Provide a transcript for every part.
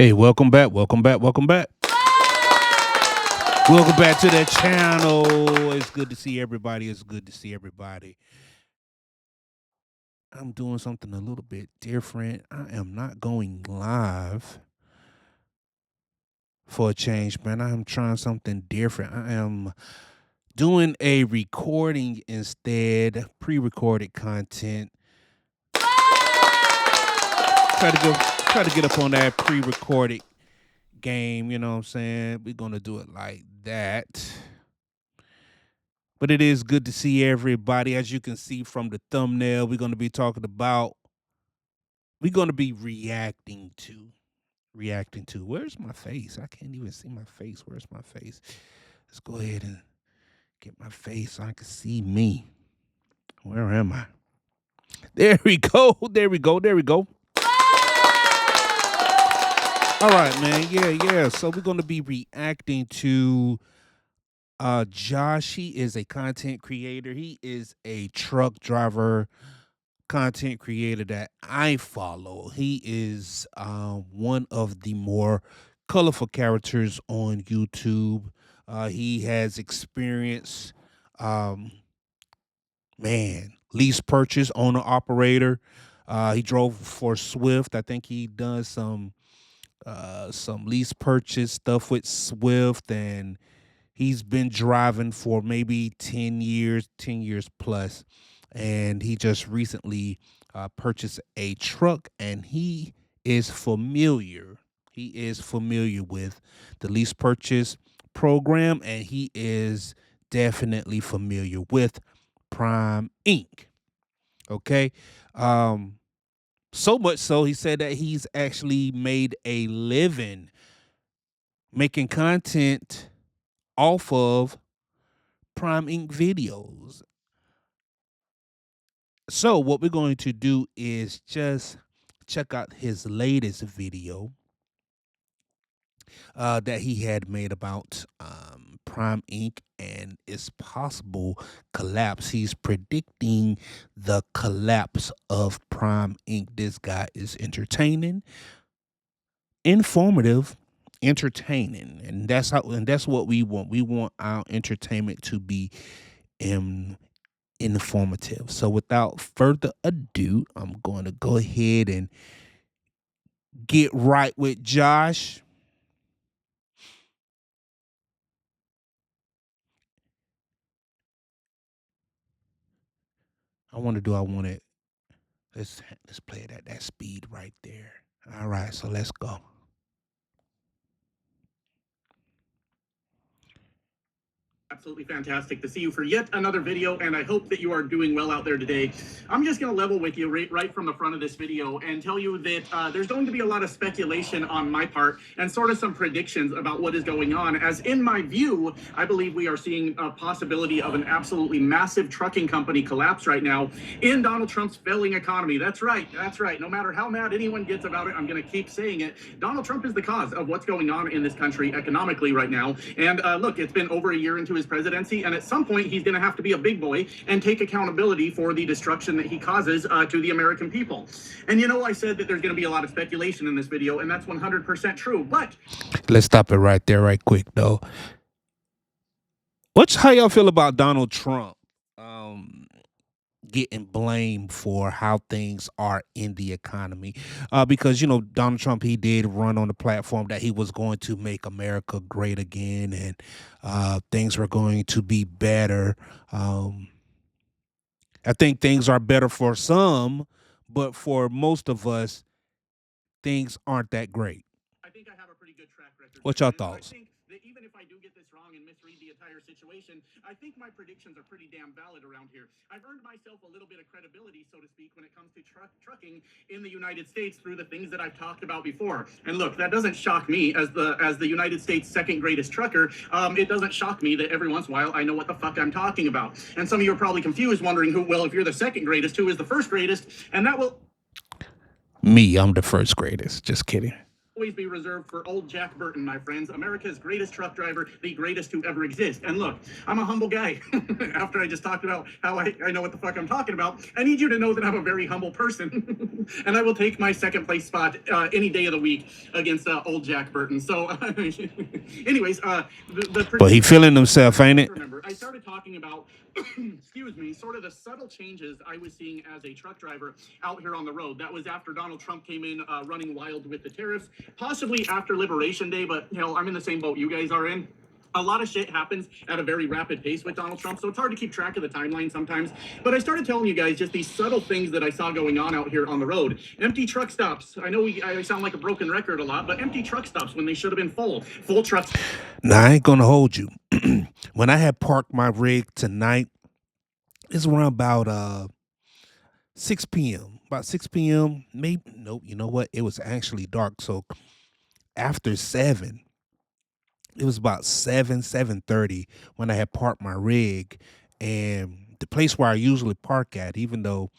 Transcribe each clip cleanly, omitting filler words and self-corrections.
Hey, welcome back, welcome back, welcome back. Welcome back to the channel. It's good to see everybody. It's good to see everybody. I'm doing something a little bit different. I am not going live for a change, man. I am trying something different. I am doing a recording instead, pre-recorded content. Try to get up on that pre-recorded game, you know what I'm saying? We're gonna do it like that. But it is good to see everybody. As you can see from the thumbnail, we're going to be reacting to. Where's my face? I can't even see my face. Where's my face? Let's go ahead and get my face so I can see me. Where am I? There we go. There we go. There we go. All right, man. Yeah. So we're going to be reacting to Josh. He is a content creator. He is a truck driver content creator that I follow. He is one of the more colorful characters on YouTube. He has experience, um, man, lease purchase, owner operator. He drove for Swift. I think he does some lease purchase stuff with Swift, and he's been driving for maybe 10 years plus, and he just recently purchased a truck, and he is familiar. He is familiar with the lease purchase program, and he is definitely familiar with Prime Inc. Okay. Um, so much so, he said that he's actually made a living making content off of Prime Inc. videos. So what we're going to do is just check out his latest video that he had made about Prime Inc. and its possible collapse. He's predicting the collapse of Prime Inc. This guy is entertaining, informative, entertaining, and that's what we want. We want our entertainment to be informative. So without further ado, I'm going to go ahead and get right with Josh. I want it. Let's play it at that speed right there. All right, so let's go. Absolutely fantastic to see you for yet another video, and I hope that you are doing well out there today. I'm just going to level with you right from the front of this video and tell you that there's going to be a lot of speculation on my part and sort of some predictions about what is going on, as in my view, I believe we are seeing a possibility of an absolutely massive trucking company collapse right now in Donald Trump's failing economy. That's right. No matter how mad anyone gets about it, I'm going to keep saying it. Donald Trump is the cause of what's going on in this country economically right now. And look, it's been over a year into his presidency, and at some point he's going to have to be a big boy and take accountability for the destruction that he causes to the American people. And you know, I said that there's going to be a lot of speculation in this video, and that's 100% true. But let's stop it right there, right quick though. How y'all feel about Donald Trump getting blamed for how things are in the economy? Because Donald Trump, he did run on the platform that he was going to make America great again, and things were going to be better. I think things are better for some, but for most of us, things aren't that great. I think I have a pretty good track record. What y'all thoughts? I think that even if I do get this wrong and misread the entire situation, I think my predictions are pretty damn valid around here. I've earned myself a little bit of credibility, so to speak, when it comes to trucking in the United States through the things that I've talked about before. And look, that doesn't shock me as the United States' second greatest trucker. It doesn't shock me that every once in a while I know what the fuck I'm talking about. And some of you are probably confused, wondering if you're the second greatest, who is the first greatest? And that will... Me, I'm the first greatest. Just kidding. always be reserved for old Jack Burton, my friends, America's greatest truck driver, the greatest to ever exist. And look, I'm a humble guy. After I just talked about how I know what the fuck I'm talking about, I need you to know that I'm a very humble person. And I will take my second place spot any day of the week against old Jack Burton. So, anyways, But he feeling himself, ain't it? remember, I started talking about, excuse me, sort of the subtle changes I was seeing as a truck driver out here on the road. That was after Donald Trump came in running wild with the tariffs, possibly after Liberation Day, but you know, I'm in the same boat you guys are in. A lot of shit happens at a very rapid pace with Donald Trump, so it's hard to keep track of the timeline sometimes. But I started telling you guys just these subtle things that I saw going on out here on the road. Empty truck stops. I know I sound like a broken record a lot, but empty truck stops when they should have been full. Full trucks. Now, I ain't gonna hold you. When I had parked my rig tonight, it's around about 6 p.m. About 6 p.m. Maybe nope, you know what? It was actually dark. So after 7, it was about 7:30 when I had parked my rig, and the place where I usually park at, even though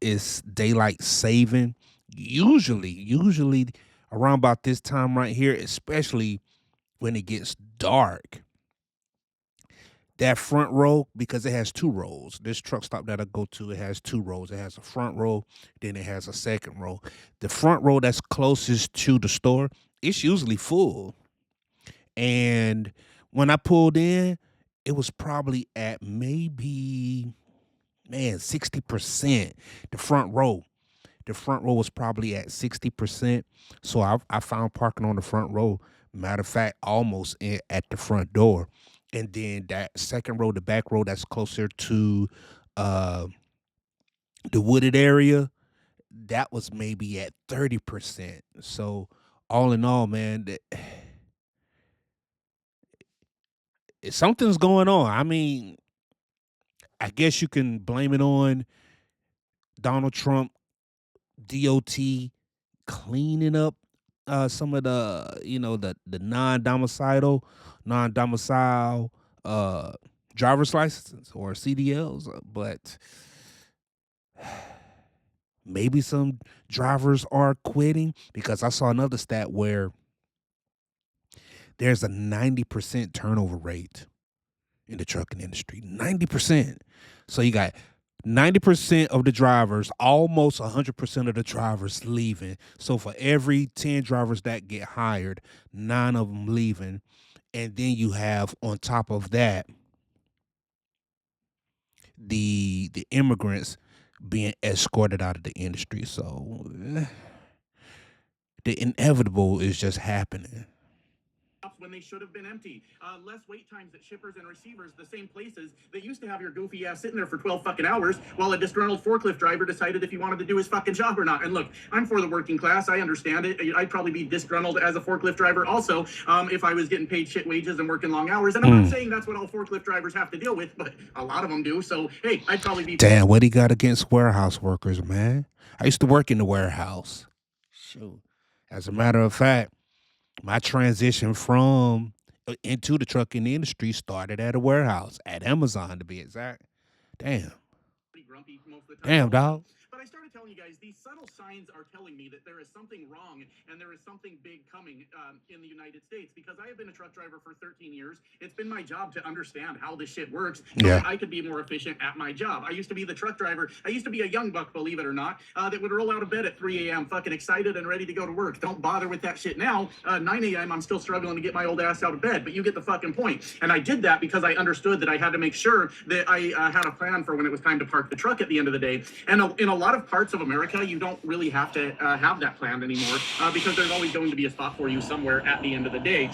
it's daylight saving, usually around about this time right here, especially when it gets dark, that front row, because it has 2 rows. This truck stop that I go to, it has 2 rows. It has a front row, then it has a second row. The front row that's closest to the store, it's usually full. And when I pulled in, it was probably at maybe 60%. The front row. The front row was probably at 60%. So I found parking on the front row. Matter of fact, almost at the front door. And then that second row, the back row that's closer to uh, the wooded area, that was maybe at 30%. So all in all, man, something's going on. I mean, I guess you can blame it on Donald Trump, DOT cleaning up some of the the non-domicile driver's licenses or CDLs, but maybe some drivers are quitting, because I saw another stat where there's a 90% turnover rate in the trucking industry. 90%. So you got 90% of the drivers, almost 100% of the drivers leaving. So for every 10 drivers that get hired, 9 of them leaving. And then you have, on top of that, the immigrants being escorted out of the industry. So the inevitable is just happening. When they should have been empty. Less wait times at shippers and receivers, the same places that used to have your goofy ass sitting there for 12 fucking hours while a disgruntled forklift driver decided if he wanted to do his fucking job or not. And look, I'm for the working class. I understand it. I'd probably be disgruntled as a forklift driver also if I was getting paid shit wages and working long hours. And I'm not saying that's what all forklift drivers have to deal with, but a lot of them do. So, hey, I'd probably be... Damn, what he got against warehouse workers, man? I used to work in the warehouse. Shoot. As a matter of fact, my transition from into the trucking industry started at a warehouse, at Amazon to be exact. Damn. Grumpy most of the time. Damn, dog. But I started telling you guys, these subtle signs are telling me that there is something wrong and there is something big coming in the United States, because I have been a truck driver for 13 years. It's been my job to understand how this shit works so that I could be more efficient at my job. I used to be the truck driver. I used to be a young buck, believe it or not, that would roll out of bed at 3 a.m. fucking excited and ready to go to work. Don't bother with that shit now. 9 a.m. I'm still struggling to get my old ass out of bed, but you get the fucking point. And I did that because I understood that I had to make sure that I had a plan for when it was time to park the truck at the end of the day. And in a lot of parts of America, you don't really have to have that plan anymore because there's always going to be a spot for you somewhere at the end of the day.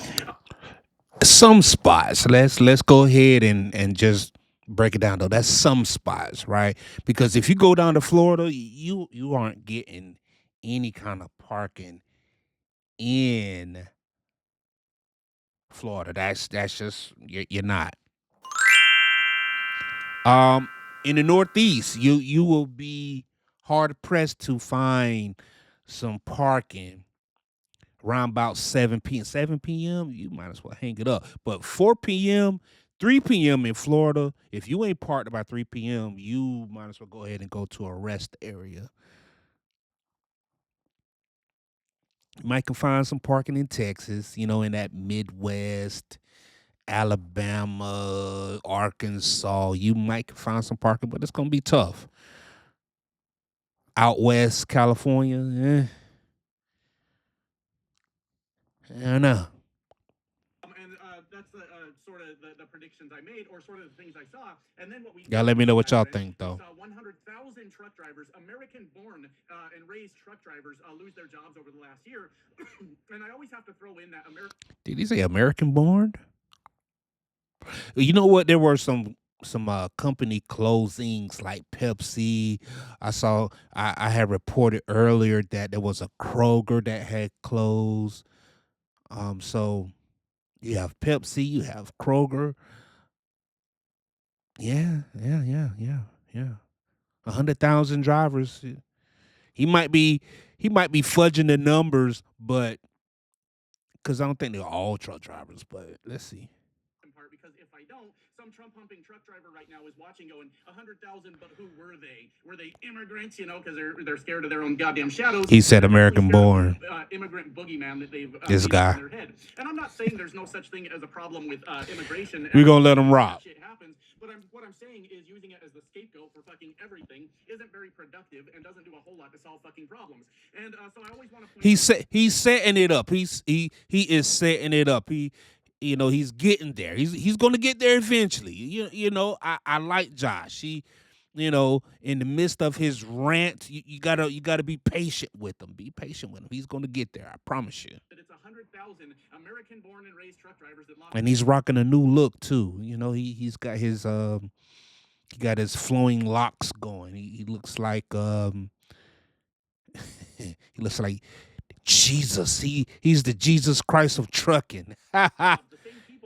Some spots. Let's go ahead and just break it down though. That's some spots, right? Because if you go down to Florida, you aren't getting any kind of parking in Florida. That's just you're not. In the Northeast, you will be hard pressed to find some parking around about 7 p.m. 7 p.m., you might as well hang it up. But 4 p.m., 3 p.m. in Florida, if you ain't parked by 3 p.m., you might as well go ahead and go to a rest area. You might can find some parking in Texas, in that Midwest, Alabama, Arkansas. You might can find some parking, but it's gonna be tough. Out west, California, I don't know. And that's sort of the predictions I made, or sort of the things I saw. And then what we Y'all did let me on know the what y'all other end, think, we though. saw 100,000 truck drivers, American-born and raised truck drivers, lose their jobs over the last year. And I always have to throw in that Did he say American born? You know what? There were some company closings like Pepsi. I had reported earlier that there was a Kroger that had closed. So you have Pepsi, you have Kroger. Yeah. 100,000 drivers. He might be he might be fudging the numbers, but because I don't think they're all truck drivers. But let's see. part, because if I don't, some Trump humping truck driver right now is watching going 100,000, but who were they? Were they immigrants? Because they're scared of their own goddamn shadows. He said American born. Immigrant boogeyman that they've This made up guy. in their head. And I'm not saying there's no such thing as a problem with immigration. We're gonna let him rock. Shit happens, but what I'm saying is using it as the scapegoat for fucking everything isn't very productive and doesn't do a whole lot to solve fucking problems. And so I always want to point he's setting it up. He is setting it up. He's getting there. He's going to get there eventually. I like Josh. He, in the midst of his rant, you gotta be patient with him. Be patient with him. He's going to get there. I promise you. that it's 100,000 American-born and raised truck drivers that lost. And he's rocking a new look too. He's got his he got his flowing locks going. He looks like he looks like Jesus. He's the Jesus Christ of trucking.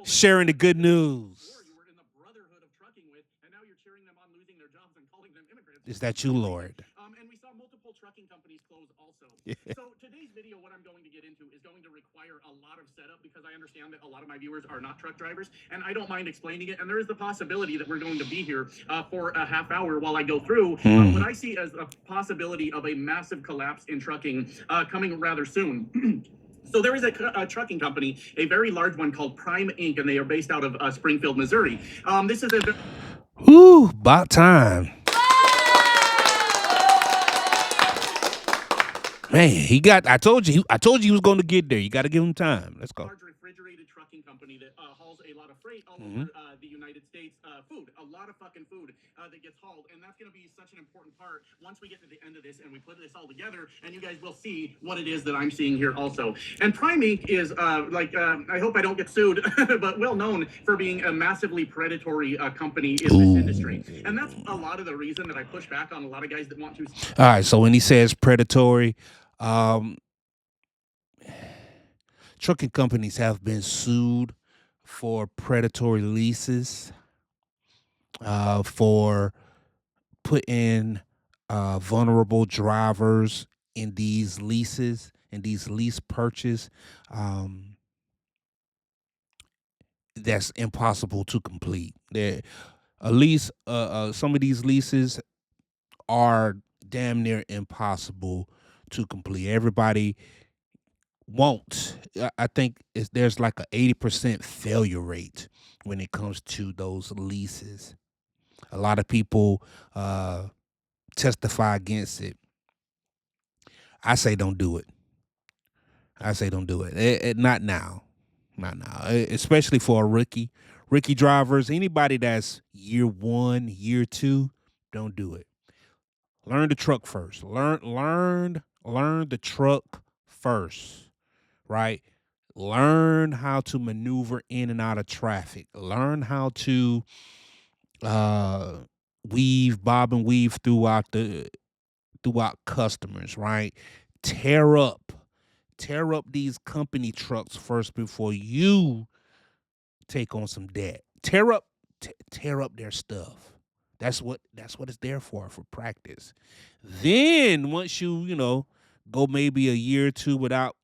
Sharing the good news. You were in the brotherhood of trucking with, and now you're cheering them on losing their jobs and calling them immigrants. Is that you, Lord? And we saw multiple trucking companies close also. So today's video, what I'm going to get into, is going to require a lot of setup, because I understand that a lot of my viewers are not truck drivers, and I don't mind explaining it. And there is the possibility that we're going to be here for a half hour while I go through what I see as a possibility of a massive collapse in trucking coming rather soon. So there is a trucking company, a very large one called Prime Inc., and they are based out of Springfield, Missouri. This is a... Whew, about time. Man, I told you he was going to get there. You got to give him time. Let's go. Large refrigerated trucking company that hauls a lot of freight all over the United States. Food, a lot of fucking food that gets hauled, and that's going to be such an important part once we get to the end of this and we put this all together, and you guys will see what it is that I'm seeing here also. And Prime Inc. is I hope I don't get sued, but well known for being a massively predatory company in this industry, and that's a lot of the reason that I push back on a lot of guys that want to. All right, so when he says predatory, trucking companies have been sued for predatory leases, for putting vulnerable drivers in these leases, in these lease purchase. That's impossible to complete. Some of these leases are damn near impossible to complete. Everybody won't. I think there's like a 80% failure rate when it comes to those leases. A lot of people testify against it. I say don't do it. Not now. Not now. Especially for a rookie. Rookie drivers, anybody that's year 1, year 2, don't do it. Learn the truck first. Learn the truck first, right? Learn how to maneuver in and out of traffic. Learn how to bob and weave throughout customers, right? Tear up these company trucks first before you take on some debt. Tear up their stuff. That's what it's there for practice. Then once you go maybe a year or two without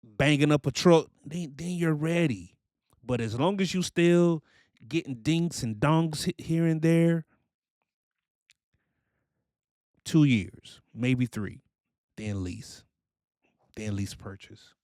banging up a truck, then you're ready. But as long as you still getting dinks and dongs here and there, 2 years, maybe 3, then lease. then lease purchase.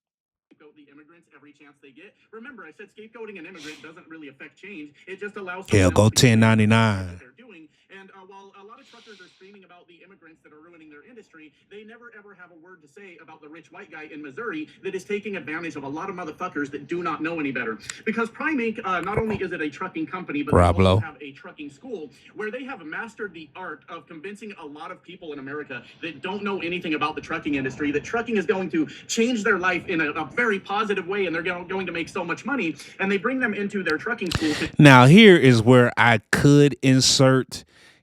Scapegoat the immigrants every chance they get. Remember, I said scapegoating an immigrant doesn't really affect change. It just allows Hell, someone go else to get away with the shit 1099. that they're doing. And while a lot of truckers are screaming about the immigrants that are ruining their industry, they never ever have a word to say about the rich white guy in Missouri that is taking advantage of a lot of motherfuckers that do not know any better. Because Prime Inc. Not only is it a trucking company, but they also Bravo. have a trucking school where they have mastered the art of convincing a lot of people in America that don't know anything about the trucking industry that trucking is going to change their life in a very positive way, and they're going to make so much money. And they bring them into their trucking school. Now, here is where I could insert,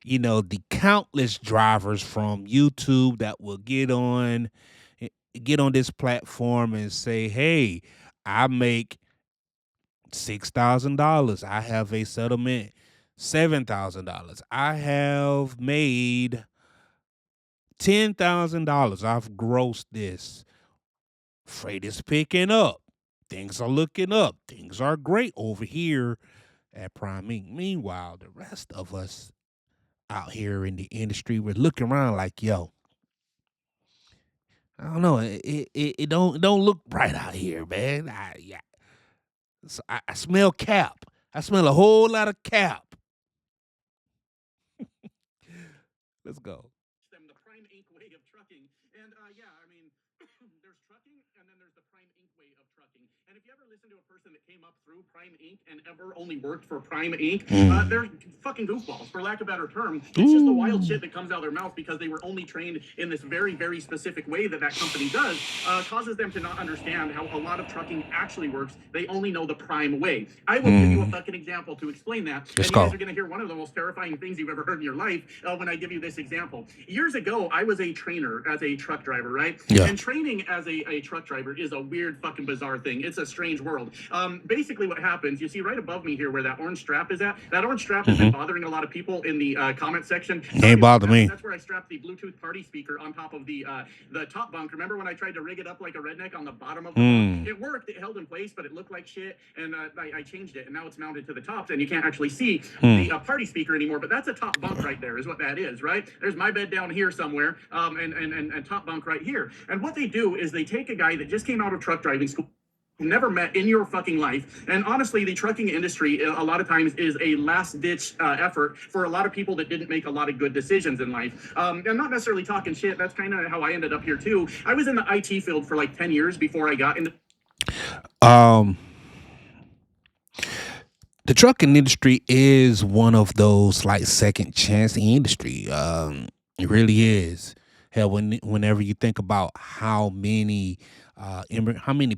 the countless drivers from YouTube that will get on this platform and say, hey, I make $6,000. I have a settlement $7,000. I have made $10,000. I've grossed this. Freight is picking up. Things are looking up. Things are great over here at Prime Inc. Meanwhile, the rest of us out here in the industry, we're looking around like, yo, I don't know, it don't look bright out here, man. I smell cap. I smell a whole lot of cap. Let's go. Them the Prime Inc. way of trucking. And yeah, I mean, there's trucking, and then there's the Prime Inc. way of trucking. And if you ever listen to a person that came up through Prime Inc. and ever only worked for Prime Inc., they're fucking goofballs, for lack of a better term. It's just the wild shit that comes out of their mouth because they were only trained in this very, very specific way that company does, causes them to not understand how a lot of trucking actually works. They only know the Prime way. I will give you a fucking example to explain that. Let's and go. You guys are going to hear one of the most terrifying things you've ever heard in your life when I give you this example. Years ago, I was a trainer as a truck driver, right? Yeah. And training as a truck driver is a weird fucking bizarre thing. It's a strange world. Basically what happens, you see right above me here where that orange strap is at, that orange strap has been bothering a lot of people in the comment section. Ain't bother me. That's where I strapped the Bluetooth party speaker on top of the top bunk. Remember when I tried to rig it up like a redneck on the bottom of the bunk? It worked, it held in place, but it looked like shit, and I changed it, and now it's mounted to the tops, and you can't actually see the party speaker anymore, but that's a top bunk right there is what that is, right? There's my bed down here somewhere, and top bunk right here. And what they do is they take a guy that just came out of truck driving school, never met in your fucking life. And honestly, the trucking industry a lot of times is a last-ditch effort for a lot of people that didn't make a lot of good decisions in life. I'm not necessarily talking shit. That's kind of how I ended up here too. I was in the IT field for like 10 years before I got into the trucking industry is one of those like second chance industry. It really is. Hell, whenever you think about how many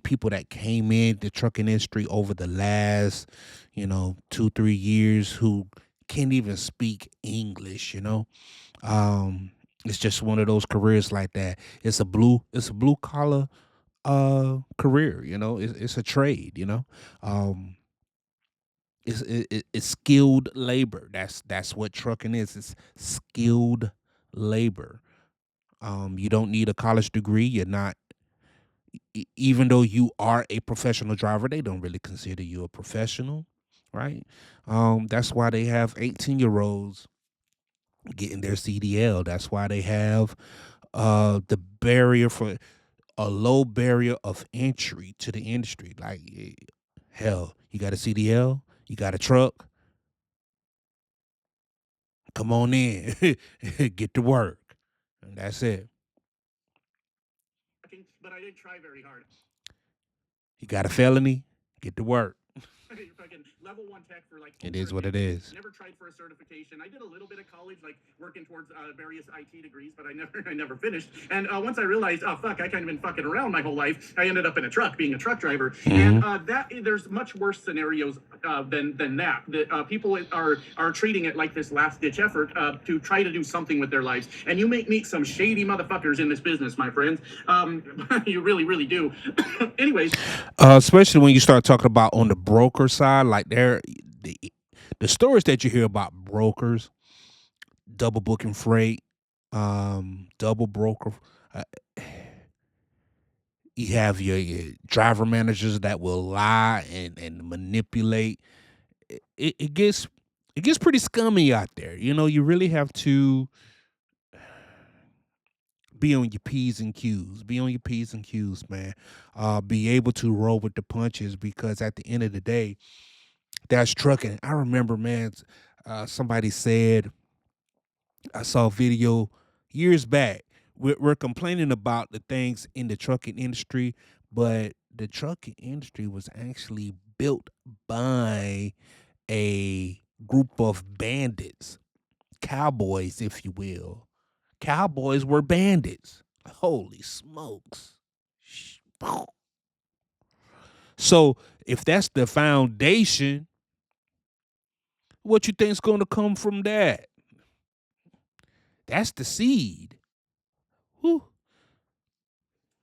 people that came in the trucking industry over the last 2-3 years who can't even speak English, it's just one of those careers like that. It's a blue collar career, it's a trade, it's skilled labor. That's what trucking is. It's skilled labor. You don't need a college degree. You're not, even though you are a professional driver, they don't really consider you a professional, right? That's why they have 18-year-olds getting their CDL. That's why they have the barrier for a low barrier of entry to the industry. Like, hell, you got a CDL, you got a truck, come on in, get to work, and that's it. But I didn't try very hard. You got a felony, get to work. Fucking level 1 tech for like. It is what it is. Never tried for a certification. I did a little bit of college, like working towards various IT degrees, but I never finished. And once I realized, oh fuck, I kind of been fucking around my whole life, I ended up in a truck, being a truck driver. And there's much worse scenarios than that. That people are treating it like this last ditch effort to try to do something with their lives. And you meet some shady motherfuckers in this business, my friends. You really, really do. Anyways, especially when you start talking about on the broker side, like the stories that you hear about brokers, double booking freight, double broker. You have your driver managers that will lie and manipulate. It gets pretty scummy out there. You really have to be on your P's and Q's. Be on your P's and Q's, man. Be able to roll with the punches because at the end of the day, that's trucking. I remember, man, somebody said, I saw a video years back. We're complaining about the things in the trucking industry, but the trucking industry was actually built by a group of bandits, cowboys, if you will. Cowboys were bandits. Holy smokes. So if that's the foundation, what you think's going to come from that? That's the seed. Whew.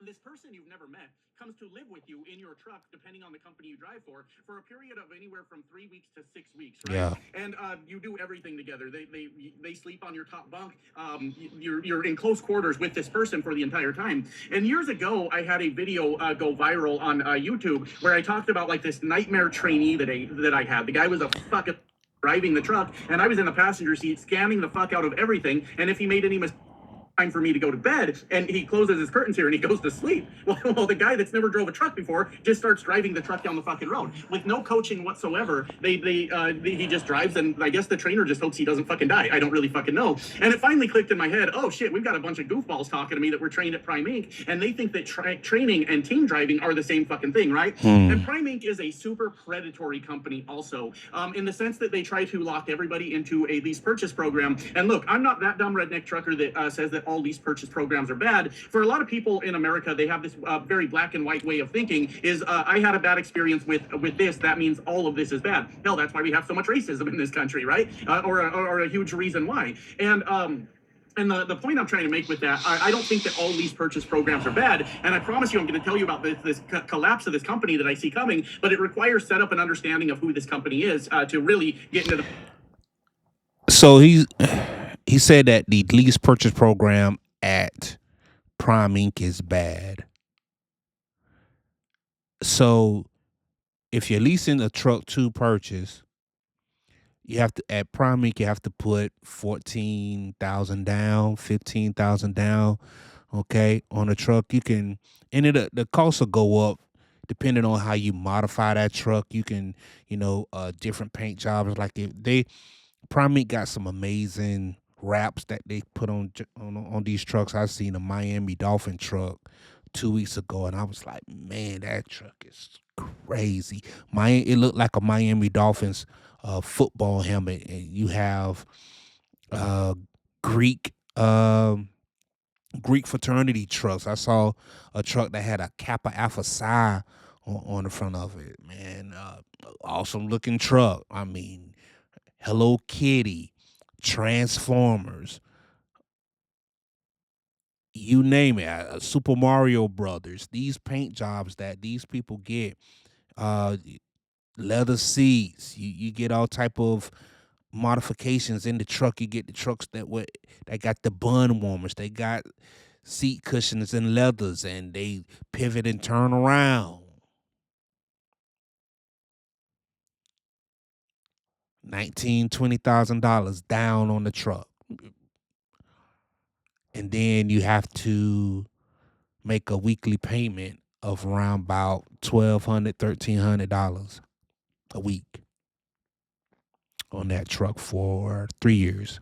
This person you've never met comes to live with you in your truck, depending on the company you drive for a period of anywhere from 3 weeks to 6 weeks, right? Yeah. And you do everything together. They sleep on your top bunk. You're in close quarters with this person for the entire time. And years ago, I had a video go viral on YouTube where I talked about like this nightmare trainee that I had. The guy was a fucking driving the truck, and I was in the passenger seat scanning the fuck out of everything. And if he made any mistake, time for me to go to bed, and he closes his curtains here and he goes to sleep. Well, the guy that's never drove a truck before just starts driving the truck down the fucking road with no coaching whatsoever. He just drives, and I guess the trainer just hopes he doesn't fucking die. I don't really fucking know. And it finally clicked in my head, oh shit, we've got a bunch of goofballs talking to me that were trained at Prime Inc. and they think that training and team driving are the same fucking thing, right? And Prime Inc. is a super predatory company also, in the sense that they try to lock everybody into a lease purchase program. And look, I'm not that dumb redneck trucker that says that all lease purchase programs are bad. For a lot of people in America, they have this very black and white way of thinking is I had a bad experience with this, that means all of this is bad. Hell, that's why we have so much racism in this country, right? Or a huge reason why. And the point I'm trying to make with that, I don't think that all lease purchase programs are bad. And I promise you, I'm going to tell you about this collapse of this company that I see coming, but it requires setup and understanding of who this company is to really get into the... So he said that the lease purchase program at Prime Inc. is bad. So if you're leasing a truck to purchase, you have to, at Prime Inc., you have to put $14,000 down, $15,000 down, okay, on a truck. You can, and the cost will go up depending on how you modify that truck. You can, different paint jobs. Like if Prime Inc. got some amazing wraps that they put on these trucks. I seen a Miami Dolphin truck 2 weeks ago, and I was like, man, that truck is crazy. It looked like a Miami Dolphins football helmet, and you have Greek fraternity trucks. I saw a truck that had a Kappa Alpha Psi on the front of it. Man, awesome looking truck. I mean, Hello Kitty, Transformers, you name it, Super Mario Brothers. These paint jobs that these people get, leather seats. You get all type of modifications in the truck. You get the trucks that got the bun warmers. They got seat cushions and leathers, and they pivot and turn around. $19,000-$20,000 down on the truck. And then you have to make a weekly payment of around about $1,200, $1,300 a week on that truck for 3 years.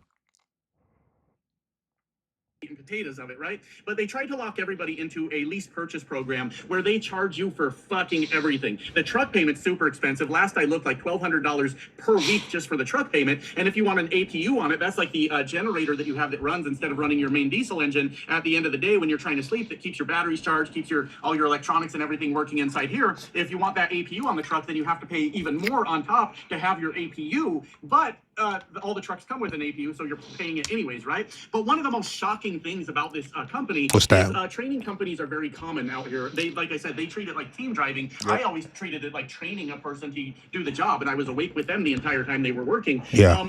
Potatoes of it, right? But they tried to lock everybody into a lease purchase program where they charge you for fucking everything. The truck payment's super expensive. Last I looked, like $1,200 per week just for the truck payment. And if you want an APU on it, that's like the generator that you have that runs instead of running your main diesel engine at the end of the day when you're trying to sleep, that keeps your batteries charged, keeps all your electronics and everything working inside here. If you want that APU on the truck, then you have to pay even more on top to have your APU. But all the trucks come with an APU, so you're paying it anyways, right? But one of the most shocking things about this company is training companies are very common out here. They, like I said, they treat it like team driving. Yep. I always treated it like training a person to do the job, and I was awake with them the entire time they were working. Yeah. A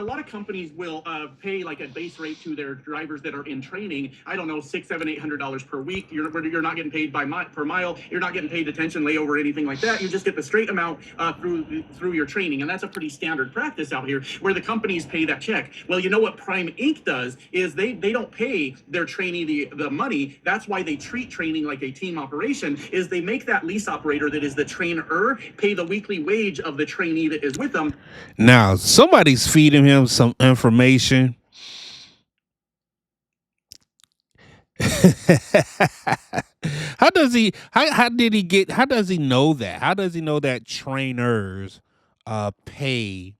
lot of companies will pay like a base rate to their drivers that are in training. I don't know, $600, $700, $800 per week. You're not getting paid per mile. You're not getting paid detention, layover, anything like that. You just get the straight amount through your training, and that's a pretty standard practice out here where the companies pay that check. Well, you know what Prime Inc. does is they don't pay their trainee the money. That's why they treat training like a team operation, is they make that lease operator that is the trainer pay the weekly wage of the trainee that is with them. Now, somebody's feeding him some information. How does he know that? How does he know that trainers pay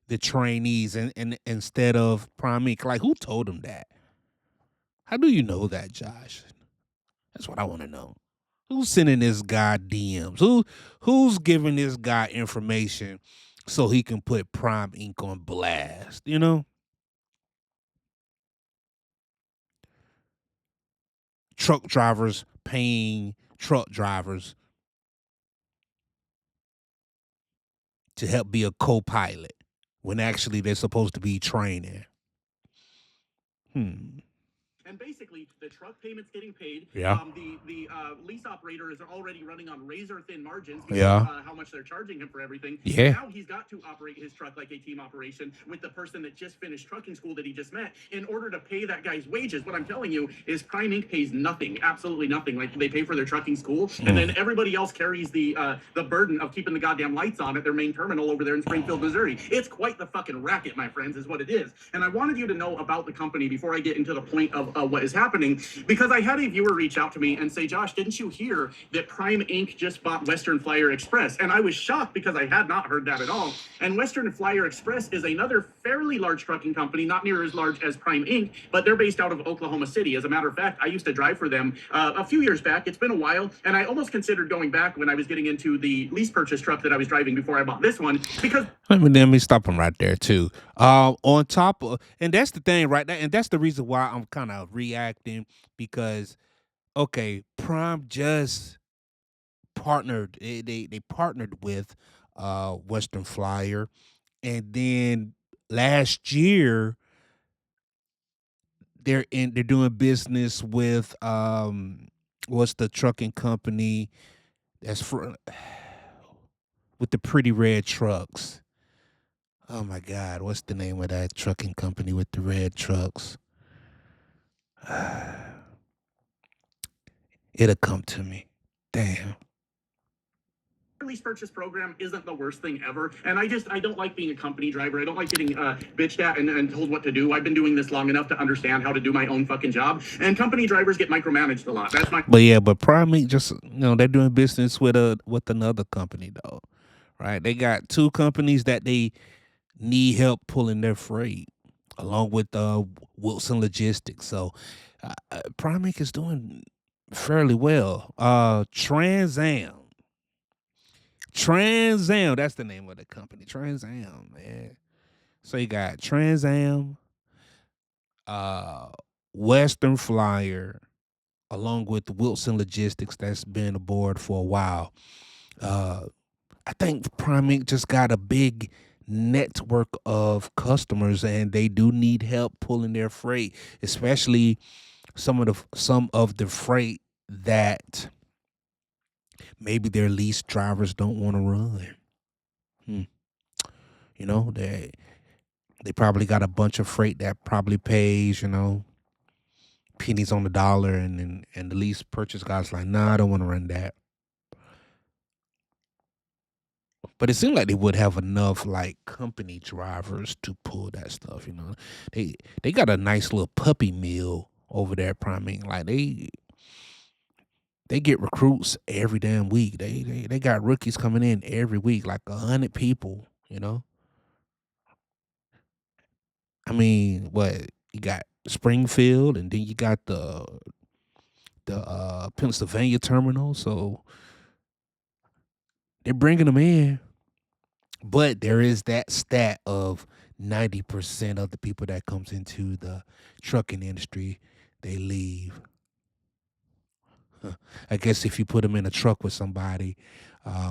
the trainees and instead of Prime Inc? Like, who told him that? How do you know that, Josh? That's what I want to know. Who's sending this guy DMs? Who's giving this guy information so he can put Prime Inc on blast, you know? Truck drivers paying truck drivers to help be a co-pilot when actually they're supposed to be training. And basically, the truck payment's getting paid. Yeah. The lease operator is already running on razor-thin margins because yeah. How much they're charging him for everything. Yeah. Now he's got to operate his truck like a team operation with the person that just finished trucking school that he just met in order to pay that guy's wages. What I'm telling you is Prime Inc. pays nothing, absolutely nothing. Like, they pay for their trucking school, and then everybody else carries the burden of keeping the goddamn lights on at their main terminal over there in Springfield, Missouri. It's quite the fucking racket, my friends, is what it is. And I wanted you to know about the company before I get into the point of what is happening, because I had a viewer reach out to me and say, Josh, didn't you hear that Prime Inc. just bought Western Flyer Express? And I was shocked because I had not heard that at all. And Western Flyer Express is another fairly large trucking company, not near as large as Prime Inc., but they're based out of Oklahoma City. As a matter of fact, I used to drive for them a few years back. It's been a while, and I almost considered going back when I was getting into the lease purchase truck that I was driving before I bought this one, because... Let me stop him right there, too. On top of, and that's the thing right now, and that's the reason why I'm kind of reacting, because, okay, Prime just partnered, they partnered with Western Flyer, and then last year they're doing business with what's the trucking company that's for with the pretty red trucks. Oh my God, what's the name of that trucking company with the red trucks? It'll come to me. Damn. Lease purchase program isn't the worst thing ever, and I don't like being a company driver. I don't like getting bitched at and told what to do. I've been doing this long enough to understand how to do my own fucking job, and company drivers get micromanaged a lot. That's my... But Prime Inc. just, they're doing business with another company, though, right? They got two companies that they need help pulling their freight, along with Wilson Logistics. So Prime Inc. is doing fairly well. Trans Am, that's the name of the company. Trans Am, man. So you got Trans Am, Western Flyer, along with Wilson Logistics that's been aboard for a while. I think Prime Inc. just got a big network of customers, and they do need help pulling their freight, especially some of the freight that maybe their lease drivers don't want to run. They probably got a bunch of freight that probably pays, pennies on the dollar, and the lease purchase guy's like, nah, I don't want to run that. But it seemed like they would have enough like company drivers to pull that stuff, They got a nice little puppy mill over there at Prime Inc. Like they get recruits every damn week. They got rookies coming in every week, like 100 people, I mean, what you got Springfield, and then you got the Pennsylvania terminal, so they're bringing them in. But there is that stat of 90% of the people that comes into the trucking industry, they leave. I guess if you put them in a truck with somebody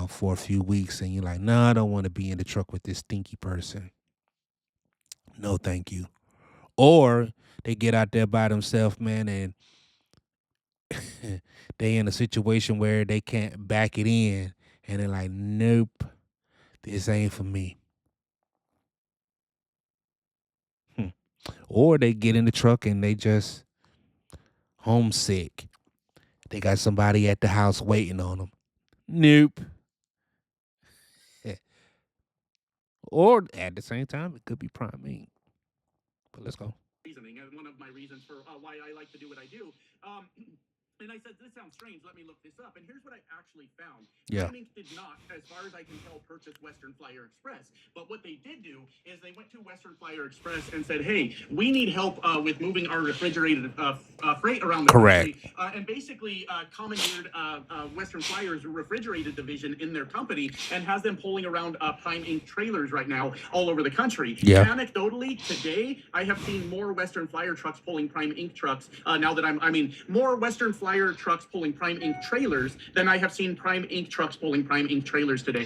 for a few weeks and you're like, nah, I don't want to be in the truck with this stinky person. No, thank you. Or they get out there by themselves, man, and they in a situation where they can't back it in, and they're like, nope, this ain't for me. Or they get in the truck and they just homesick. They got somebody at the house waiting on them. Nope. Or at the same time, it could be Prime Inc. But let's go. Reasoning, and one of my reasons for why I like to do what I do. And I said, this sounds strange. Let me look this up. And here's what I actually found. Yeah. Prime Inc. did not, as far as I can tell, purchase Western Flyer Express. But what they did do is they went to Western Flyer Express and said, hey, we need help with moving our refrigerated freight around the Correct. country. And basically commandeered Western Flyer's refrigerated division in their company and has them pulling around Prime Inc. trailers right now all over the country. Yeah. Anecdotally, today, I have seen more Western Flyer trucks pulling Prime Inc. trucks now that more Western Flyer trucks pulling Prime Inc. trailers than I have seen Prime Inc. trucks pulling Prime Inc. trailers today.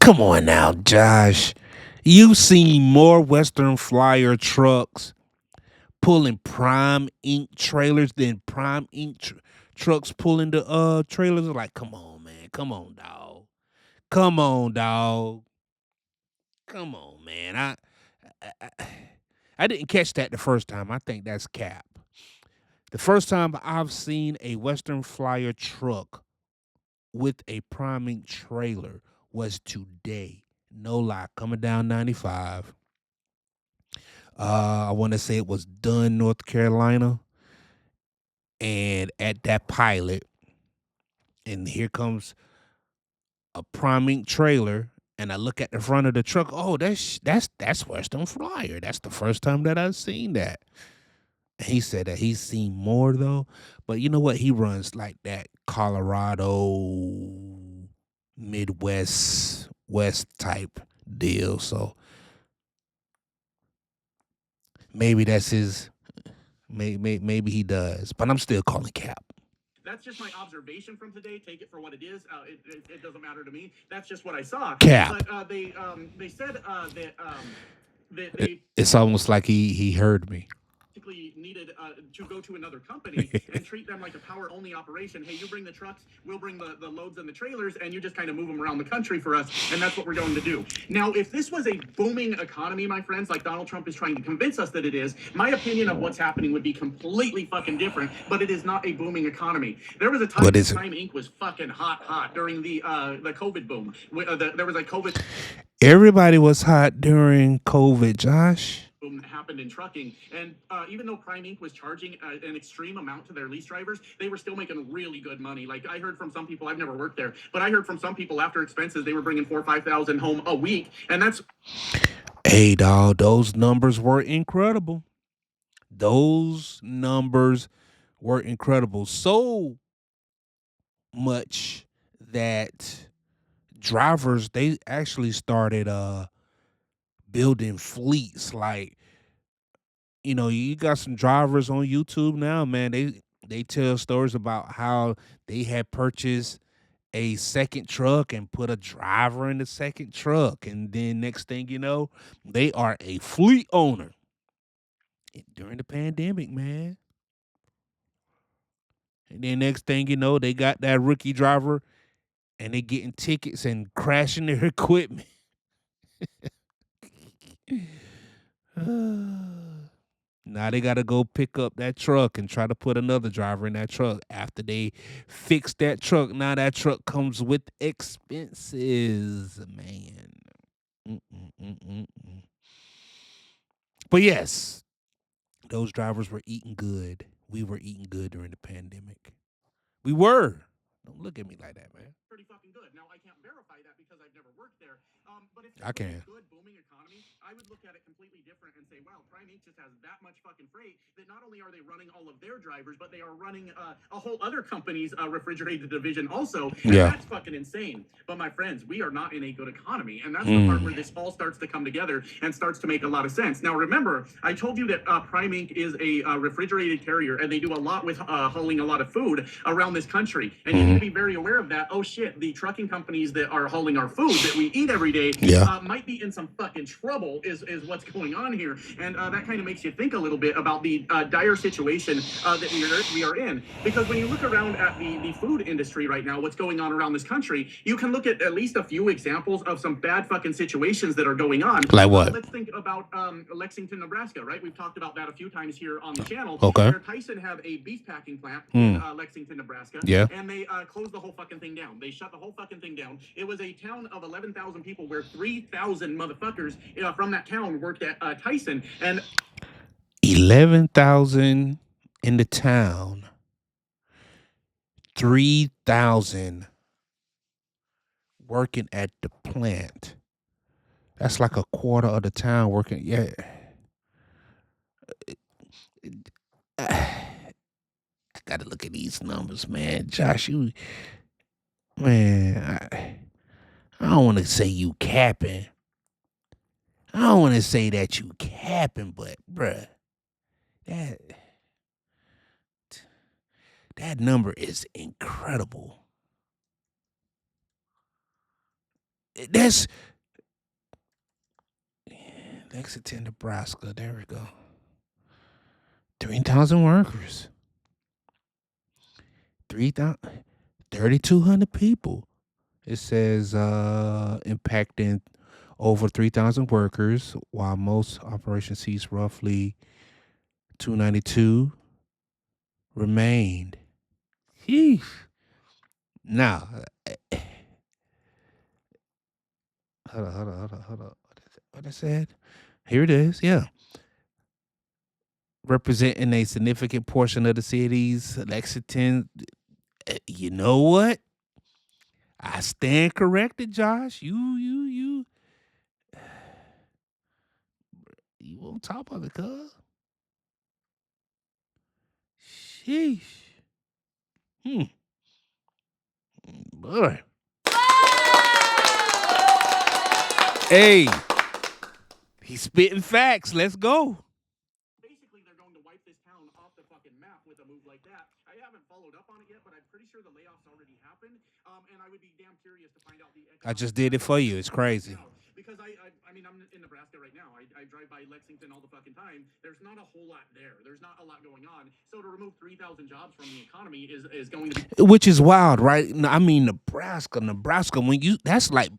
Come on now, Josh. You've seen more Western Flyer trucks pulling Prime Inc. trailers than Prime Inc. trucks pulling the trailers. Like, come on, man. Come on, dog. Come on, dog. Come on, man. I didn't catch that the first time. I think that's cap. The first time I've seen a Western Flyer truck with a Prime Inc. trailer was today. No lie, coming down 95. I want to say it was Dunn, North Carolina. And at that pilot, and here comes a Prime Inc. trailer, and I look at the front of the truck. Oh, that's Western Flyer. That's the first time that I've seen that. He said that he's seen more though, but you know what? He runs like that Colorado, Midwest, West type deal. So maybe that's his. Maybe he does, but I'm still calling cap. That's just my observation from today. Take it for what it is. It doesn't matter to me. That's just what I saw. Cap. But they said that they. It's almost like he heard me. Needed to go to another company and treat them like a power only operation. Hey, you bring the trucks, we'll bring the loads and the trailers, and you just kind of move them around the country for us, and that's what we're going to do. Now, if this was a booming economy, my friends, like Donald Trump is trying to convince us that it is, my opinion of what's happening would be completely fucking different, but it is not a booming economy. There was a time when Prime Inc. was fucking hot during the COVID boom. There was like COVID. Everybody was hot during COVID, Josh. Happened in trucking, and even though Prime Inc. was charging an extreme amount to their lease drivers, they were still making really good money. Like I heard from some people, I've never worked there, but I heard from some people after expenses they were bringing $4,000 or $5,000 home a week, and that's. Hey, dog, those numbers were incredible. Those numbers were incredible. So much that drivers, they actually started building fleets. Like, you know, you got some drivers on YouTube now, man. They tell stories about how they had purchased a second truck and put a driver in the second truck, and then next thing you know, they are a fleet owner during the pandemic, man. And then next thing you know, they got that rookie driver and they getting tickets and crashing their equipment. Now they got to go pick up that truck and try to put another driver in that truck. After they fix that truck, now that truck comes with expenses, man. But yes, those drivers were eating good. We were eating good during the pandemic. We were. Don't look at me like that, man. Pretty fucking good. Now I can't verify that because I've never worked there. But if I can. A good booming economy, I would look at it completely different and say, wow, Prime Inc. just has that much fucking freight that not only are they running all of their drivers, but they are running a whole other company's refrigerated division also. And that's fucking insane. But my friends, we are not in a good economy, and that's the part where this all starts to come together and starts to make a lot of sense. Now remember, I told you that Prime Inc. is a refrigerated carrier, and they do a lot with hauling a lot of food around this country. And you need to be very aware of that. Oh shit, the trucking companies that are hauling our food that we eat every day might be in some fucking trouble is what's going on here. And that kind of makes you think a little bit about the dire situation that we are in. Because when you look around at the food industry right now, what's going on around this country, you can look at least a few examples of some bad fucking situations that are going on. Like what? Let's think about Lexington, Nebraska, right? We've talked about that a few times here on the channel. Okay. Where Tyson have a beef packing plant in Lexington, Nebraska. Yeah. And they closed the whole fucking thing down. They shut the whole fucking thing down. It was a town of 11,000 people where 3,000 motherfuckers from that town worked at Tyson. And 11,000 in the town. 3,000 working at the plant. That's like a quarter of the town working. Yeah. I gotta look at these numbers, man. Josh, I don't want to say you capping. I don't want to say that you capping, but bruh, that number is incredible. That's Lexington, Nebraska. There we go. 3,000 workers. 3,200 people. It says impacting over 3,000 workers, while most operations ceased. Roughly 292 remained. Sheesh. Now, hold on. What I said? Here it is. Yeah. Representing a significant portion of the cities, Lexington. You know what? I stand corrected, Josh. You on top of it, cuz. Sheesh. Boy. Hey, he's spitting facts. Let's go. Basically, they're going to wipe this town off the fucking map with a move like that. I haven't followed up on it yet, but I'm pretty sure the layoffs already happened. And I would be damn curious to find out the. I just did it for you. It's crazy. Because I mean, I'm in Nebraska right now. I drive by Lexington all the fucking time. There's not a whole lot there. There's not a lot going on. So to remove 3,000 jobs from the economy is going to be. Which is wild, right? I mean, Nebraska. When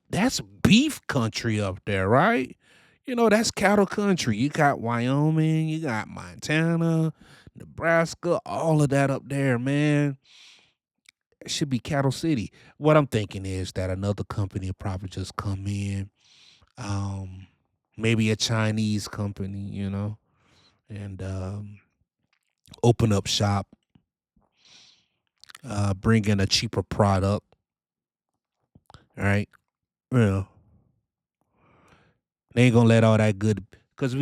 that's beef country up there, right? You know, that's cattle country. You got Wyoming, you got Montana, Nebraska, all of that up there, man. It should be cattle city. What I'm thinking is that another company will probably just come in. Maybe a Chinese company, you know, and open up shop, bring in a cheaper product, right? They ain't gonna let all that good, because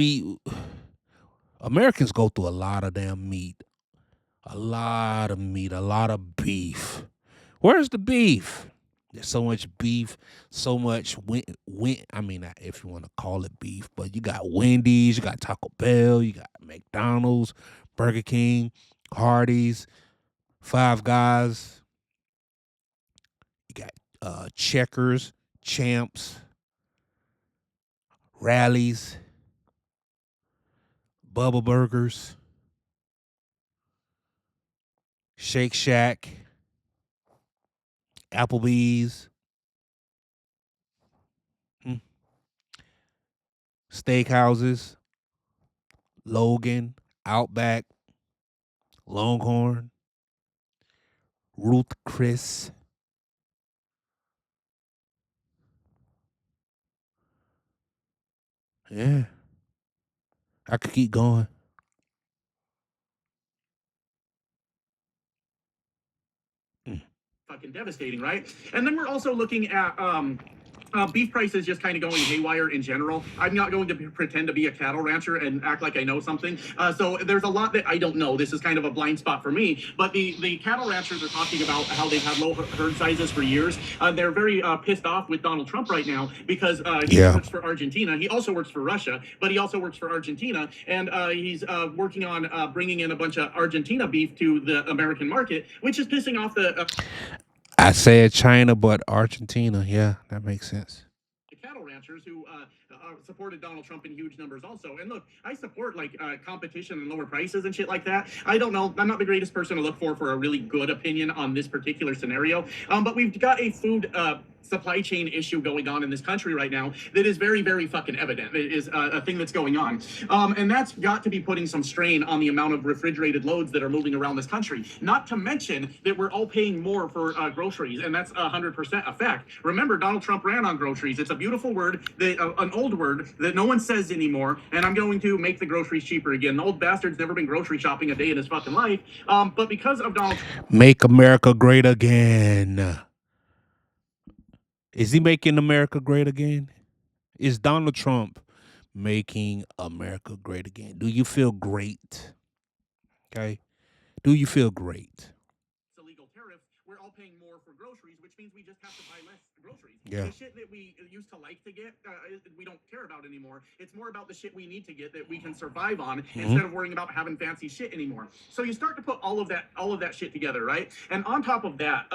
Americans go through a lot of damn meat, a lot of beef. Where's the beef? There's so much beef, so much if you want to call it beef, but you got Wendy's, you got Taco Bell, you got McDonald's, Burger King, Hardee's, Five Guys. You got Checkers, Champs, Rallies, Bubba Burgers, Shake Shack, Applebee's, steakhouses, Logan, Outback, Longhorn, Ruth Chris. Yeah. I could keep going. Fucking devastating, right? And then we're also looking at beef prices just kind of going haywire in general. I'm not going to pretend to be a cattle rancher and act like I know something. So there's a lot that I don't know. This is kind of a blind spot for me. But the cattle ranchers are talking about how they've had low herd sizes for years. They're very pissed off with Donald Trump right now because he works for Argentina. He also works for Russia, but he also works for Argentina. And he's working on bringing in a bunch of Argentina beef to the American market, which is pissing off the... I said China, but Argentina. Yeah, that makes sense. The cattle ranchers who supported Donald Trump in huge numbers also. And look, I support like competition and lower prices and shit like that. I don't know. I'm not the greatest person to look for a really good opinion on this particular scenario. But we've got a food supply chain issue going on in this country right now that is very, very fucking evident. It is a thing that's going on. And that's got to be putting some strain on the amount of refrigerated loads that are moving around this country. Not to mention that we're all paying more for groceries, and that's 100% a fact. Remember, Donald Trump ran on groceries. It's a beautiful word, that an old word that no one says anymore, and I'm going to make the groceries cheaper again. The old bastard's never been grocery shopping a day in his fucking life, but because of Donald Trump... Make America great again. Is he making America great again? Is Donald Trump making America great again? Do you feel great? Okay. Do you feel great? Illegal tariffs, we're all paying more for groceries, which means we just have to buy less groceries. Yeah. The shit that we used to like to get, we don't care about anymore. It's more about the shit we need to get that we can survive on instead of worrying about having fancy shit anymore. So you start to put all of that shit together, right? And on top of that,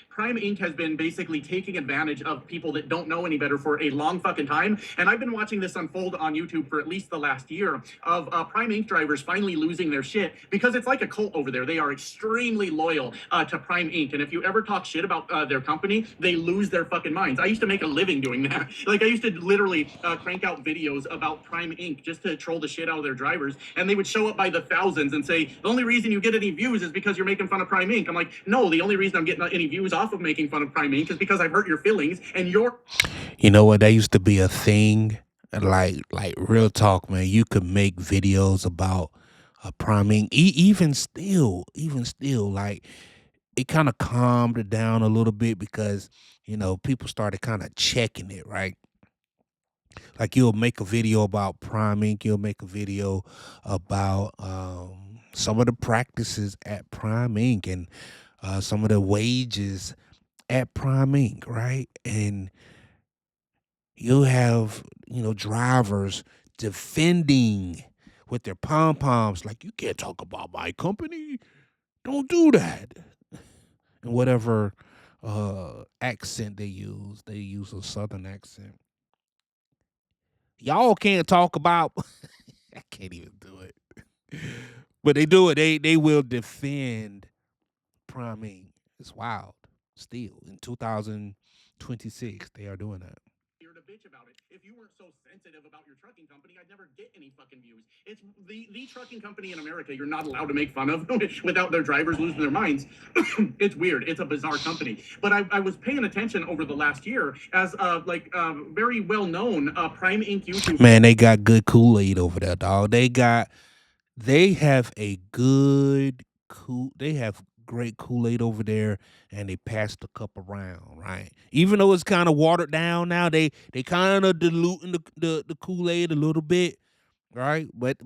Prime Inc. has been basically taking advantage of people that don't know any better for a long fucking time. And I've been watching this unfold on YouTube for at least the last year of Prime Inc. drivers finally losing their shit because it's like a cult over there. They are extremely loyal to Prime Inc. And if you ever talk shit about their company, they lose their fucking minds. I used to make a living doing that. Like I used to literally crank out videos about Prime Inc. just to troll the shit out of their drivers, and they would show up by the thousands and say, the only reason you get any views is because you're making fun of Prime Inc. I'm like, no, the only reason I'm getting any views off of making fun of Prime Inc. is because I've hurt your feelings and you're... You know what? That used to be a thing. Like real talk, man. You could make videos about Prime Inc. Even still, like it kind of calmed it down a little bit because, you know, people started kind of checking it, right? Like you'll make a video about Prime Inc. You'll make a video about some of the practices at Prime Inc. and some of the wages at Prime Inc., right? And you'll have, you know, drivers defending with their pom-poms like, you can't talk about my company. Don't do that. And whatever accent they use a Southern accent. Y'all can't talk about... I can't even do it. But they do it. They will defend Prime Inc. It's wild. Still, in 2026, they are doing that. You're to bitch about it. If you weren't so sensitive about your trucking company, I'd never get any fucking views. It's the trucking company in America you're not allowed to make fun of without their drivers losing their minds. It's weird. It's a bizarre company. But I was paying attention over the last year as very well-known Prime Inc. YouTube. Man, they got good Kool-Aid over there, dog. They have a good they have great Kool-Aid over there, and they pass the cup around, right? Even though it's kind of watered down now, they kind of diluting the Kool-Aid a little bit, right? But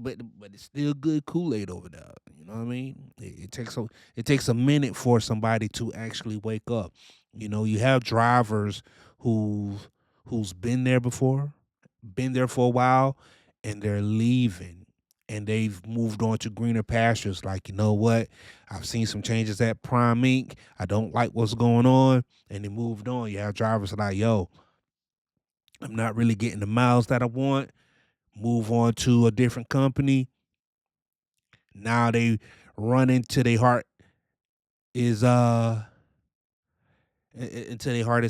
it's still good Kool-Aid over there. You know what I mean? It takes a minute for somebody to actually wake up. You know, you have drivers who's been there before, been there for a while, and they're leaving. And they've moved on to greener pastures. Like, you know what? I've seen some changes at Prime Inc. I don't like what's going on. And they moved on. You have drivers like, yo, I'm not really getting the miles that I want. Move on to a different company. Now they run into their heart is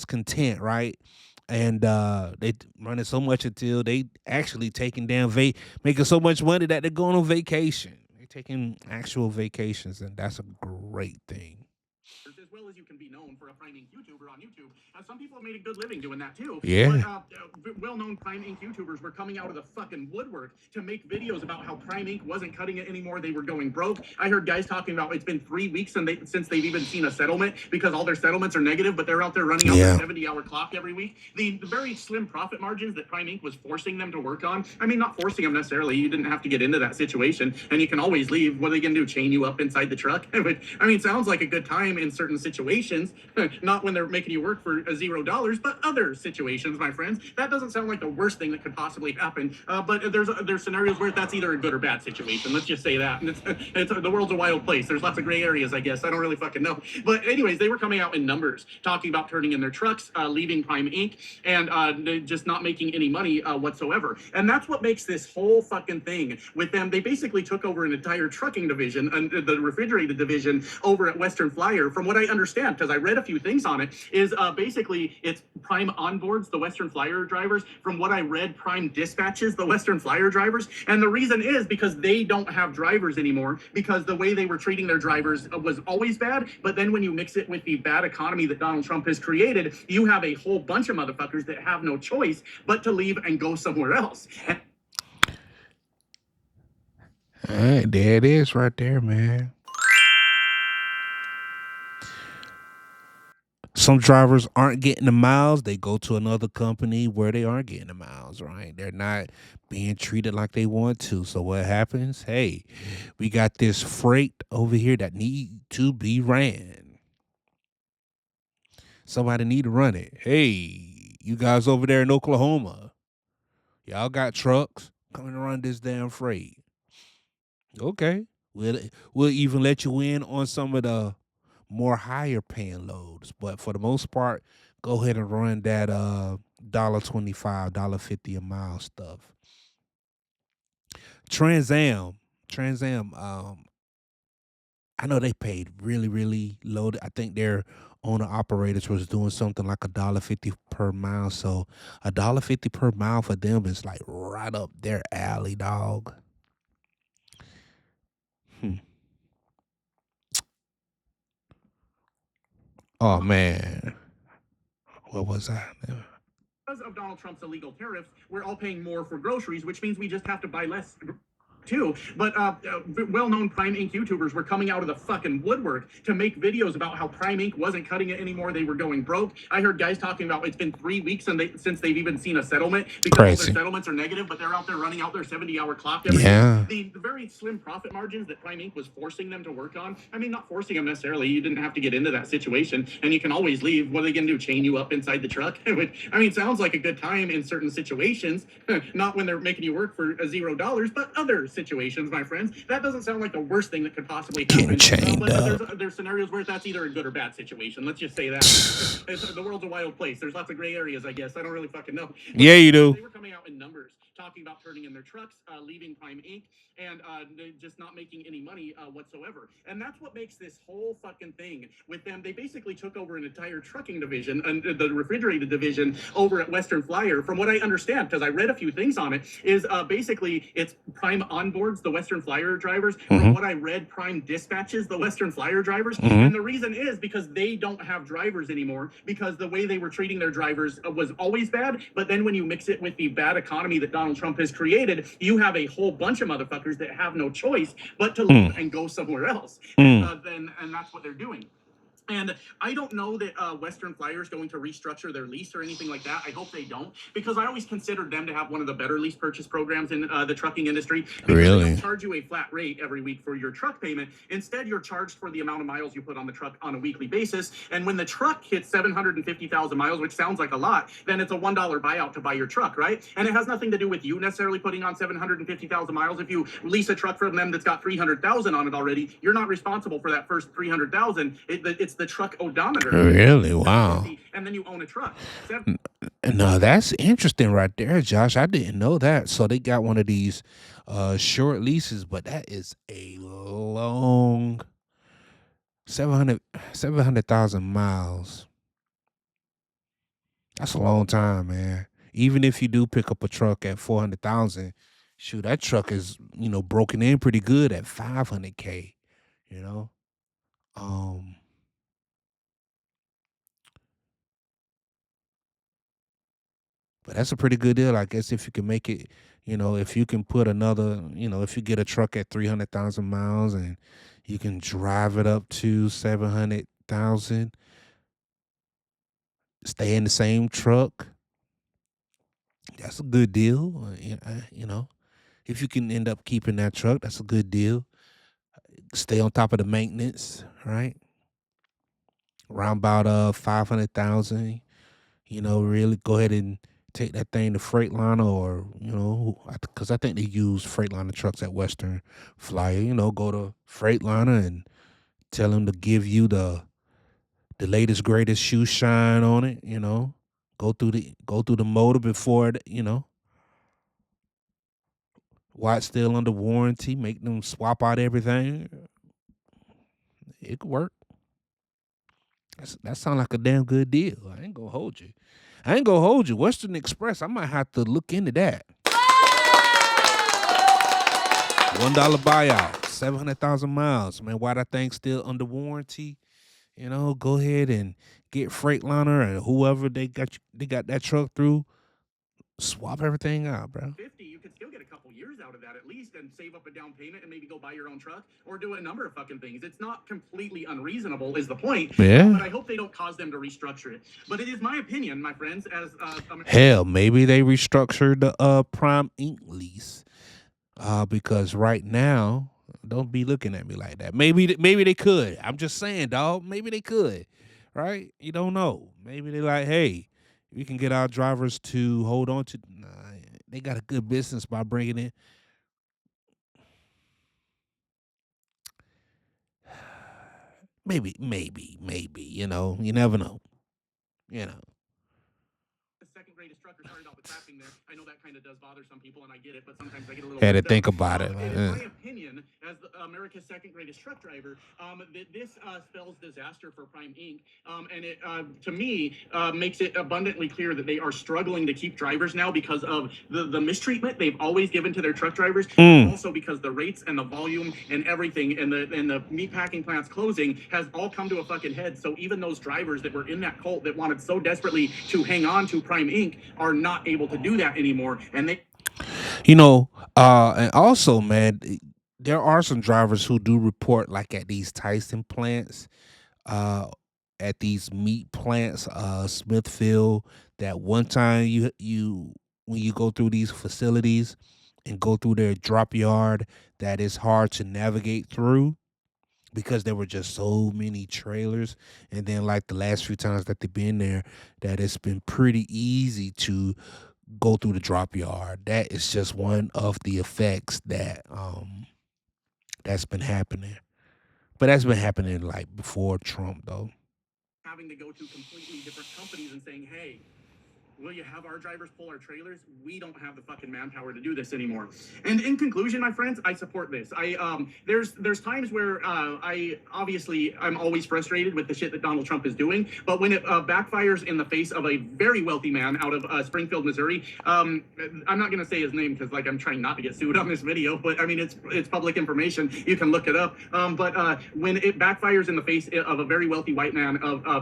content, right? And they running so much until they actually taking down making so much money that they're going on vacation. They're taking actual vacations, and that's a great thing. As well as you can be known for a Prime Inc. YouTuber on YouTube. Some people have made a good living doing that too. Yeah. But well-known Prime Inc. YouTubers were coming out of the fucking woodwork to make videos about how Prime Inc. wasn't cutting it anymore. They were going broke. I heard guys talking about it's been 3 weeks since they've even seen a settlement because all their settlements are negative, but they're out there running out their 70-hour clock every week. The very slim profit margins that Prime Inc. was forcing them to work on. I mean, not forcing them necessarily. You didn't have to get into that situation, and you can always leave. What are they going to do? Chain you up inside the truck? I mean, sounds like a good time in certain situations, not when they're making you work for $0, but other situations, my friends. That doesn't sound like the worst thing that could possibly happen. But there's scenarios where that's either a good or bad situation. Let's just say that. And it's the world's a wild place. There's lots of gray areas, I guess. I don't really fucking know. But anyways, they were coming out in numbers, talking about turning in their trucks, leaving Prime Inc., and just not making any money whatsoever. And that's what makes this whole fucking thing with them. They basically took over an entire trucking division and the refrigerated division over at Western Flyer. From what I understand, because I read a few things on it, is basically it's Prime onboards the Western Flyer drivers. From what I read, Prime dispatches the Western Flyer drivers. And the reason is because they don't have drivers anymore, because the way they were treating their drivers was always bad. But then when you mix it with the bad economy that Donald Trump has created, you have a whole bunch of motherfuckers that have no choice but to leave and go somewhere else. All right, there it is right there, man. Some drivers aren't getting the miles. They go to another company where they aren't getting the miles, right? They're not being treated like they want to. So what happens? Hey, we got this freight over here that need to be ran. Somebody need to run it. Hey, you guys over there in Oklahoma, y'all got trucks coming to run this damn freight. Okay. We'll even let you in on some of the more higher paying loads. But for the most part, go ahead and run that $1.25, $1.50 a mile stuff. Trans Am, I know they paid really, really low. I think their owner operators was doing something like $1.50 per mile. So $1.50 per mile for them is like right up their alley, dog. Oh man, what was I? Because of Donald Trump's illegal tariffs, we're all paying more for groceries, which means we just have to buy less too. But well-known Prime Inc. YouTubers were coming out of the fucking woodwork to make videos about how Prime Inc. wasn't cutting it anymore. They were going broke. I heard guys talking about it's been 3 weeks since they've even seen a settlement, because all their settlements are negative, but they're out there running out their 70-hour clock every day. The very slim profit margins that Prime Inc. was forcing them to work on. I mean, not forcing them necessarily. You didn't have to get into that situation, and you can always leave. What are they going to do? Chain you up inside the truck? I mean, sounds like a good time in certain situations, not when they're making you work for $0, but others situations, my friends. That doesn't sound like the worst thing that could possibly happen. But there's scenarios where that's either a good or bad situation. Let's just say that. The world's a wild place. There's lots of gray areas, I guess. I don't really fucking know. But yeah, you do. They were coming out in numbers, talking about turning in their trucks, leaving Prime Inc., and just not making any money whatsoever. And that's what makes this whole fucking thing with them. They basically took over an entire trucking division and the refrigerated division over at Western Flyer. From what I understand, because I read a few things on it, is basically it's Prime onboards the Western Flyer drivers. From what I read, Prime dispatches the Western Flyer drivers. And the reason is because they don't have drivers anymore, because the way they were treating their drivers was always bad. But then when you mix it with the bad economy that Donald Trump has created, you have a whole bunch of motherfuckers that have no choice but to leave and go somewhere else. And that's what they're doing. And I don't know that Western Flyer is going to restructure their lease or anything like that. I hope they don't, because I always considered them to have one of the better lease purchase programs in the trucking industry. Really? They don't charge you a flat rate every week for your truck payment. Instead, you're charged for the amount of miles you put on the truck on a weekly basis. And when the truck hits 750,000 miles, which sounds like a lot, then it's a $1 buyout to buy your truck, right? And it has nothing to do with you necessarily putting on 750,000 miles. If you lease a truck from them that's got 300,000 on it already, you're not responsible for that first 300,000. It's the truck odometer. Really? Wow. And then you own a truck. No, that's interesting right there, Josh. I didn't know that. So they got one of these short leases, but that is a long 700,000 miles. That's a long time, man. Even if you do pick up a truck at 400,000, shoot, that truck is, broken in pretty good at 500K, you know? But that's a pretty good deal, I guess, if you can make it, if you can put another, if you get a truck at 300,000 miles and you can drive it up to 700,000, stay in the same truck, that's a good deal. If you can end up keeping that truck, that's a good deal. Stay on top of the maintenance, right? around about 500,000. Really go ahead and take that thing to Freightliner, or because I think they use Freightliner trucks at Western Flyer. Go to Freightliner and tell them to give you the latest greatest shoe shine on it. Go through the motor before it. While it's still under warranty, make them swap out everything. It could work. That sounds like a damn good deal. I ain't gonna hold you. Western Express, I might have to look into that. $1 buyout, 700,000 miles. Man, why that thing still under warranty? Go ahead and get Freightliner and whoever they got that truck through. Swap everything out, bro. 50, you could still get a couple years out of that at least and save up a down payment and maybe go buy your own truck or do a number of fucking things. It's not completely unreasonable is the point. Yeah. But I hope they don't cause them to restructure it. But it is my opinion, my friends, as hell, maybe they restructured the Prime Inc. lease. Because right now, don't be looking at me like that. Maybe they could. I'm just saying, dog. Maybe they could, right? You don't know. Maybe they like, hey, we can get our drivers to hold on to. Nah, they got a good business by bringing in. Maybe. You never know. The second greatest trucker. Sorry about the clapping there. I know that kind of does bother some people, and I get it, but sometimes I get a little. Had to think about it. In my opinion, as America's second greatest truck driver, this spells disaster for Prime Inc. And it, to me, makes it abundantly clear that they are struggling to keep drivers now because of the mistreatment they've always given to their truck drivers. Also because the rates and the volume and everything and the meatpacking plants closing has all come to a fucking head. So even those drivers that were in that cult that wanted so desperately to hang on to Prime Inc. are not able to do that anymore. And they, and also, man, there are some drivers who do report, like at these Tyson plants, at these meat plants, Smithfield, that one time you when you go through these facilities and go through their drop yard, that is hard to navigate through because there were just so many trailers. And then, like the last few times that they've been there, that it's been pretty easy to go through the drop yard. That is just one of the effects that's been happening. But that's been happening like before Trump, though. having to go to completely different companies and saying, hey, will you have our drivers pull our trailers? We don't have the fucking manpower to do this anymore. And in conclusion, my friends, I support this. There's times where I'm always frustrated with the shit that Donald Trump is doing, but when it backfires in the face of a very wealthy man out of Springfield, Missouri, I'm not gonna say his name because I'm trying not to get sued on this video, but I mean it's public information. You can look it up. But when it backfires in the face of a very wealthy white man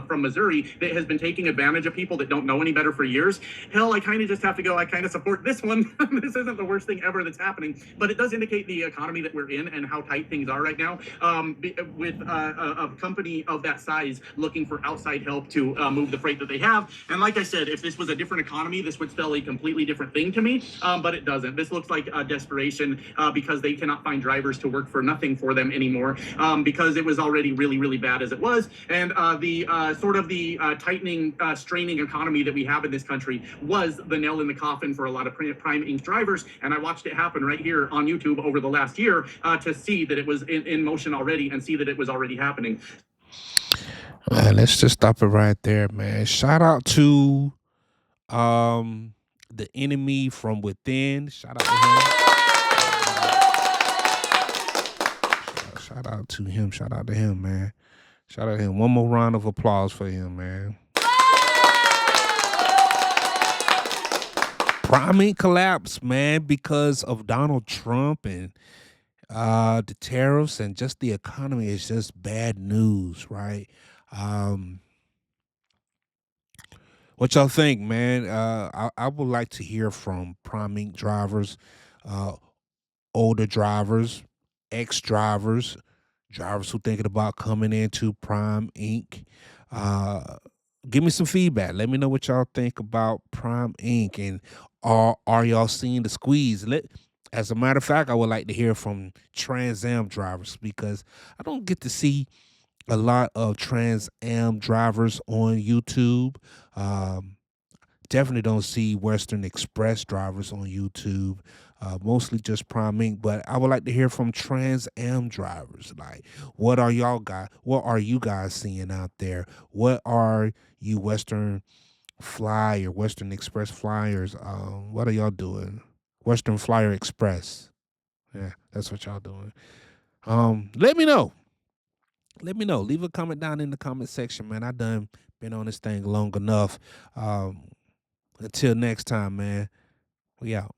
from Missouri that has been taking advantage of people that don't know any better for years. Hell, I kind of just have to go, I kind of support this one. This isn't the worst thing ever that's happening, but it does indicate the economy that we're in and how tight things are right now, with a company of that size looking for outside help to move the freight that they have. And like I said, if this was a different economy, this would spell a completely different thing to me, but it doesn't. This looks like desperation because they cannot find drivers to work for nothing for them anymore, because it was already really, really bad as it was. And the tightening, straining economy that we have in this country was the nail in the coffin for a lot of Prime Inc. drivers. And I watched it happen right here on YouTube over the last year to see that it was in motion already and see that it was already happening. Man, let's just stop it right there, man. Shout out to the enemy from within. Shout out to him. Shout out to him. Shout out to him, man. Shout out to him. One more round of applause for him, man. Prime Inc. collapsed, man, because of Donald Trump and the tariffs and just the economy is just bad news, right? What y'all think, man? I would like to hear from Prime Inc. drivers, older drivers, ex-drivers, drivers who thinking about coming into Prime Inc. Give me some feedback. Let me know what y'all think about Prime Inc. and are y'all seeing the squeeze? As a matter of fact, I would like to hear from Trans Am drivers because I don't get to see a lot of Trans Am drivers on YouTube. Um, Definitely don't see Western Express drivers on YouTube. Mostly just Prime Inc. But I would like to hear from Trans Am drivers. Like, what are y'all guys? What are you guys seeing out there? What are you Western Express flyers? What are y'all doing? Western Flyer Express. Yeah, that's what y'all doing. Let me know. Let me know. Leave a comment down in the comment section, man. I done been on this thing long enough. Until next time, man. We out.